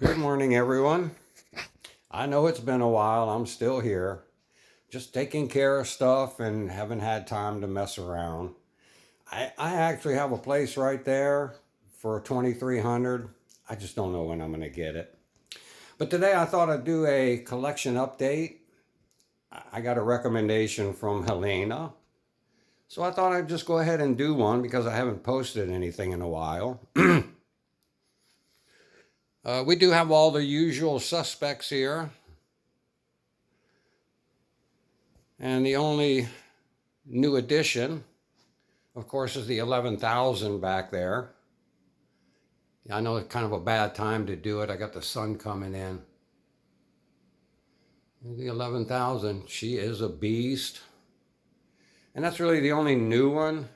Good morning, everyone. I know it's been a while. I'm still here, just taking care of stuff and haven't had time to mess around. I actually have a place right there for 2,300. I just don't know when I'm going to get it. But today I thought I'd do a collection update. I got a recommendation from Helena. So I thought I'd just go ahead and do one because I haven't posted anything in a while. We do have all the usual suspects here. And the only new addition, of course, is the 11,000 back there. I know it's kind of a bad time to do it. I got the sun coming in. The 11,000, she is a beast. And that's really the only new one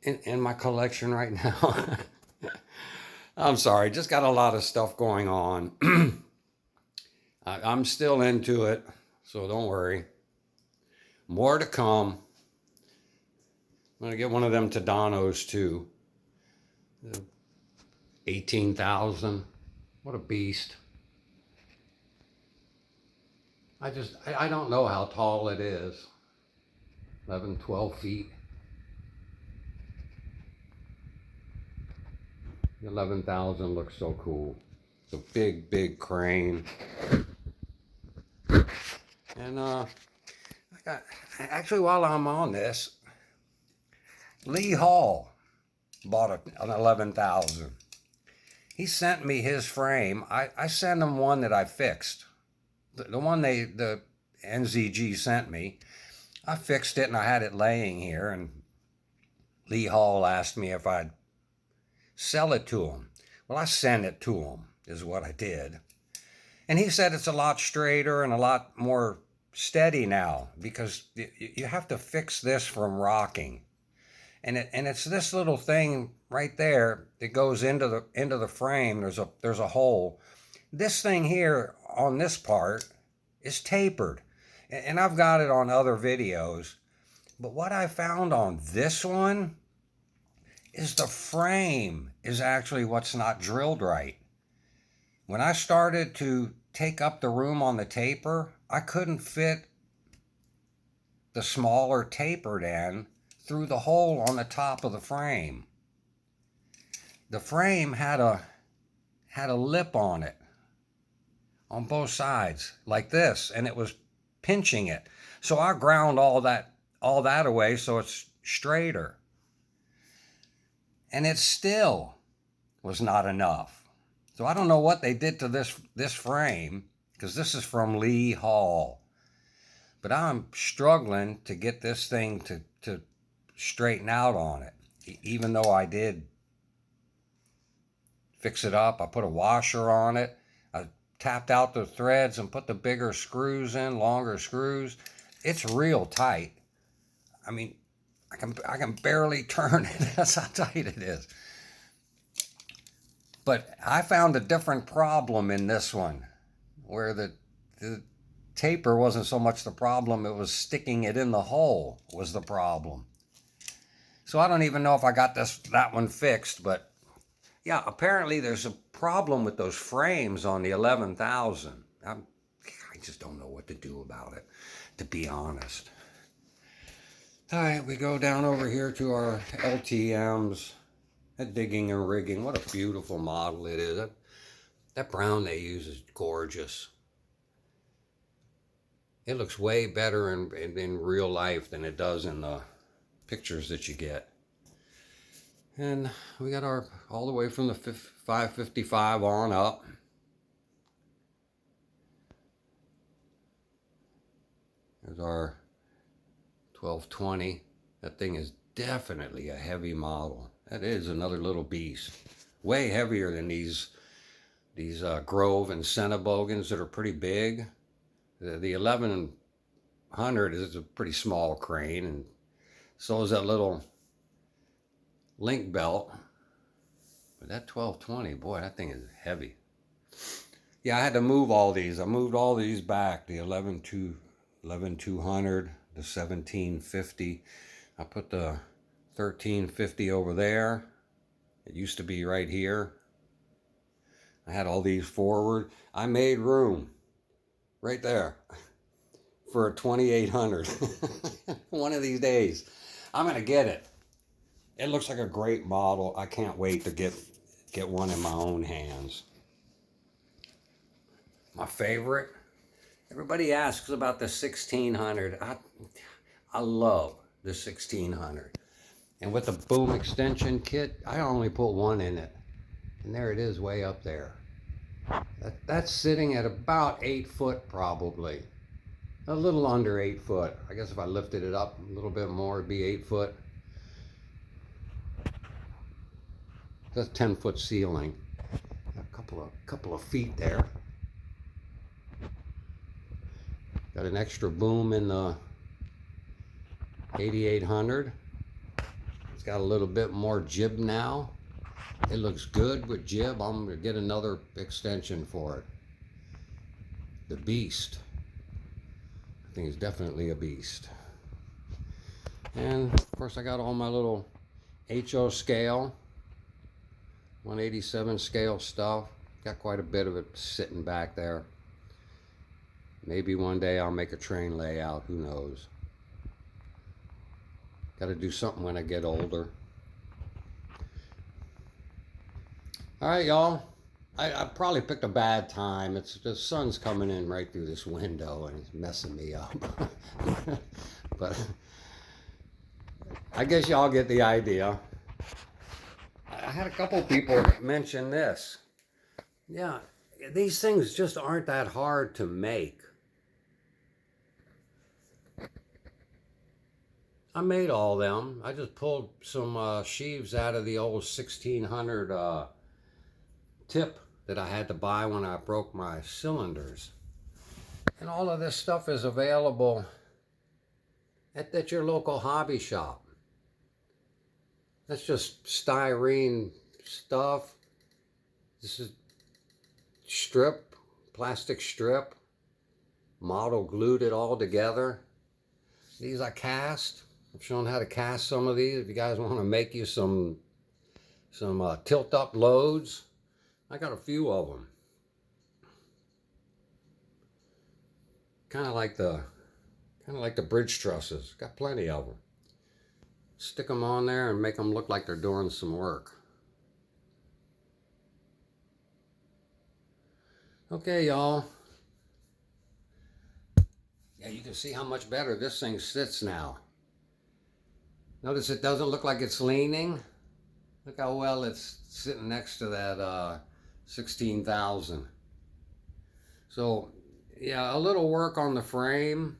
in my collection right now. I'm sorry, just got a lot of stuff going on. I'm still into it, so don't worry. More to come. I'm going to get one of them Tadanos too. 18,000. What a beast. I don't know how tall it is. 11, 12 feet. The 11,000 looks so cool. It's a big, big crane. And actually, while I'm on this, Lee Hall bought an 11,000. He sent me his frame. I sent him one that I fixed. The one the NZG sent me, I fixed it and I had it laying here, and Lee Hall asked me if I'd sell it to him. Well, I sent it to him, is what I did. And he said it's a lot straighter and a lot more steady now because you have to fix this from rocking. And it's this little thing right there that goes into the frame. There's a hole. This thing here on this part is tapered, and I've got it on other videos. But what I found on this one is the frame is actually what's not drilled right. When I started to take up the room on the taper, I couldn't fit the smaller tapered end through the hole on the top of the frame. The frame had a lip on it on both sides like this, and it was pinching it. So I ground all that away so it's straighter. And it still was not enough. So I don't know what they did to this frame, because this is from Lee Hall. But I'm struggling to get this thing to straighten out on it. Even though I did fix it up, I put a washer on it. I tapped out the threads and put the bigger screws in, longer screws. It's real tight. I mean, I can barely turn it. That's how tight it is. But I found a different problem in this one, where the taper wasn't so much the problem, it was sticking it in the hole was the problem. So I don't even know if I got that one fixed, but yeah, apparently there's a problem with those frames on the 11,000. I just don't know what to do about it, to be honest. All right, we go down over here to our LTMs. That digging and rigging, what a beautiful model it is. That brown they use is gorgeous. It looks way better in real life than it does in the pictures that you get. And we got our all the way from the 555 on up. There's our 1220. That thing is definitely a heavy model. That is another little beast. Way heavier than these Grove and Centibogans that are pretty big. The 1100 is a pretty small crane, and so is that little link belt. But that 1220, boy, that thing is heavy. Yeah, I had to move all these. I moved all these back. The 11200, the 1750. I put the 1350 over there. It used to be right here. I had all these forward. I made room right there for a 2800. One of these days, I'm gonna get it. It looks like a great model. I can't wait to get one in my own hands. My favorite. Everybody asks about the 1600. I love the 1600. And with the boom extension kit, I only put one in it. And there it is way up there. That's sitting at about 8 foot probably. A little under 8 foot. I guess if I lifted it up a little bit more, it'd be 8 foot. That's 10-foot ceiling. A couple of feet there. Got an extra boom in the 8800. It's got a little bit more jib now. It looks good with jib. I'm going to get another extension for it. The Beast. I think it's definitely a beast. And of course I got all my little HO scale, 187 scale stuff. Got quite a bit of it sitting back there. Maybe one day I'll make a train layout, who knows. Got to do something when I get older. All right, y'all. I probably picked a bad time. The sun's coming in right through this window and it's messing me up. But I guess y'all get the idea. I had a couple people mention this. Yeah, these things just aren't that hard to make. I made all them. I just pulled some sheaves out of the old 1600 tip that I had to buy when I broke my cylinders. And all of this stuff is available at your local hobby shop. That's just styrene stuff. This is strip, plastic strip. Model glued it all together. These I cast. I've shown how to cast some of these. If you guys want to make you some tilt up loads, I got a few of them. Kind of like the bridge trusses. Got plenty of them. Stick them on there and make them look like they're doing some work. Okay, y'all. Yeah, you can see how much better this thing sits now. Notice it doesn't look like it's leaning. Look how well it's sitting next to that 16,000. So, yeah, a little work on the frame,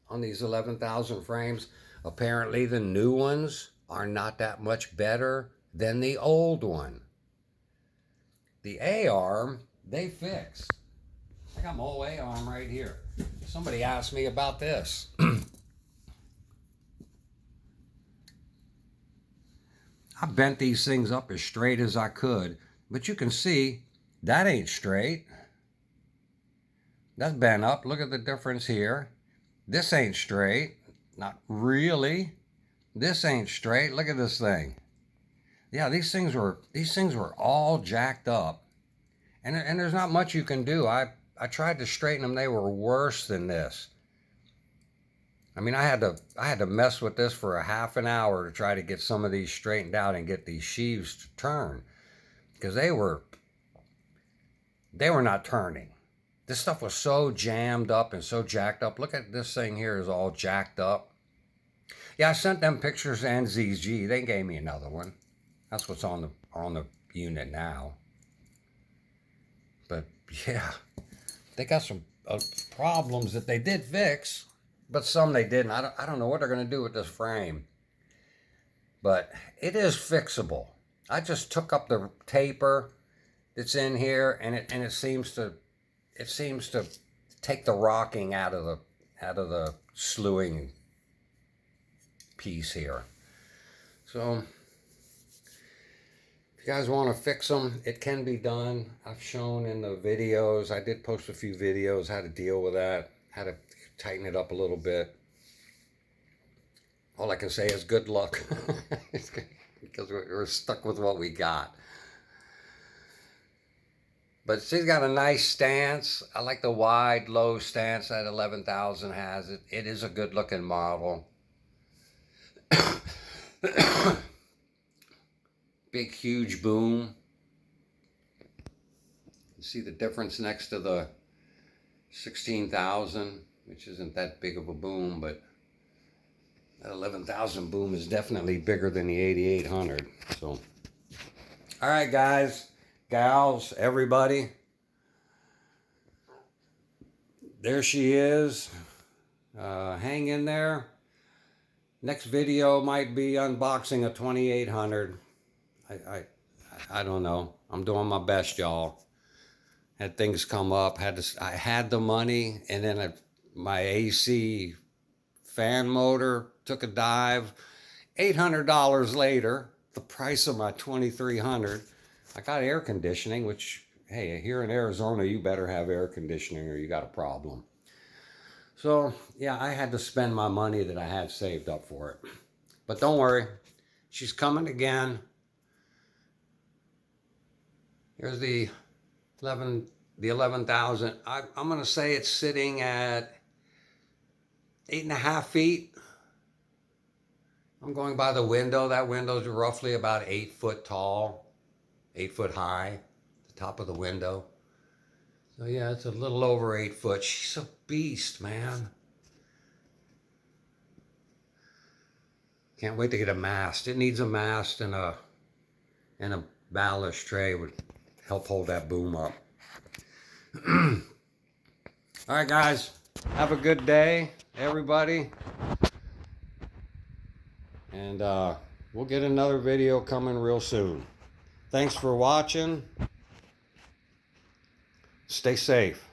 on these 11,000 frames. Apparently the new ones are not that much better than the old one. The A-arm, they fixed. I got my whole A-arm right here. Somebody asked me about this. I bent these things up as straight as I could, but you can see that ain't straight. That's bent up. Look at the difference here. This ain't straight. Not really. This ain't straight. Look at this thing. Yeah, these things were all jacked up. And there's not much you can do. I tried to straighten them. They were worse than this. I mean, I had to mess with this for a half an hour to try to get some of these straightened out and get these sheaves to turn, because they were not turning. This stuff was so jammed up and so jacked up. Look at this thing here is all jacked up. Yeah, I sent them pictures to NZG. They gave me another one. That's what's on the unit now. But yeah, they got some problems that they did fix. But some they didn't. I don't know what they're going to do with this frame. But it is fixable. I just took up the taper that's in here, and it seems to take the rocking out of the slewing piece here. So if you guys want to fix them, it can be done. I've shown in the videos. I did post a few videos how to deal with that, how to tighten it up a little bit. All I can say is good luck, because we're stuck with what we got. But she's got a nice stance. I like the wide, low stance that 11,000 has. It is a good looking model. Big, huge boom. You see the difference next to the 16,000, which isn't that big of a boom, but that 11,000 boom is definitely bigger than the 8,800. So, all right, guys, gals, everybody. There she is. Hang in there. Next video might be unboxing a 2800. I don't know. I'm doing my best, y'all. Had things come up. I had the money, and then my AC fan motor took a dive. $800 later, the price of my 2300. I got air conditioning, which, hey, here in Arizona, you better have air conditioning or you got a problem. So, yeah, I had to spend my money that I had saved up for it. But don't worry, she's coming again. Here's the 11,000. I'm going to say it's sitting at 8.5 feet. I'm going by the window. That window's roughly about 8 foot tall, 8 foot high, the top of the window. So yeah, it's a little over 8 foot. She's a beast, man. Can't wait to get a mast. It needs a mast, and a ballast tray would help hold that boom up. All right, guys. Have a good day, everybody. And we'll get another video coming real soon. Thanks for watching. Stay safe.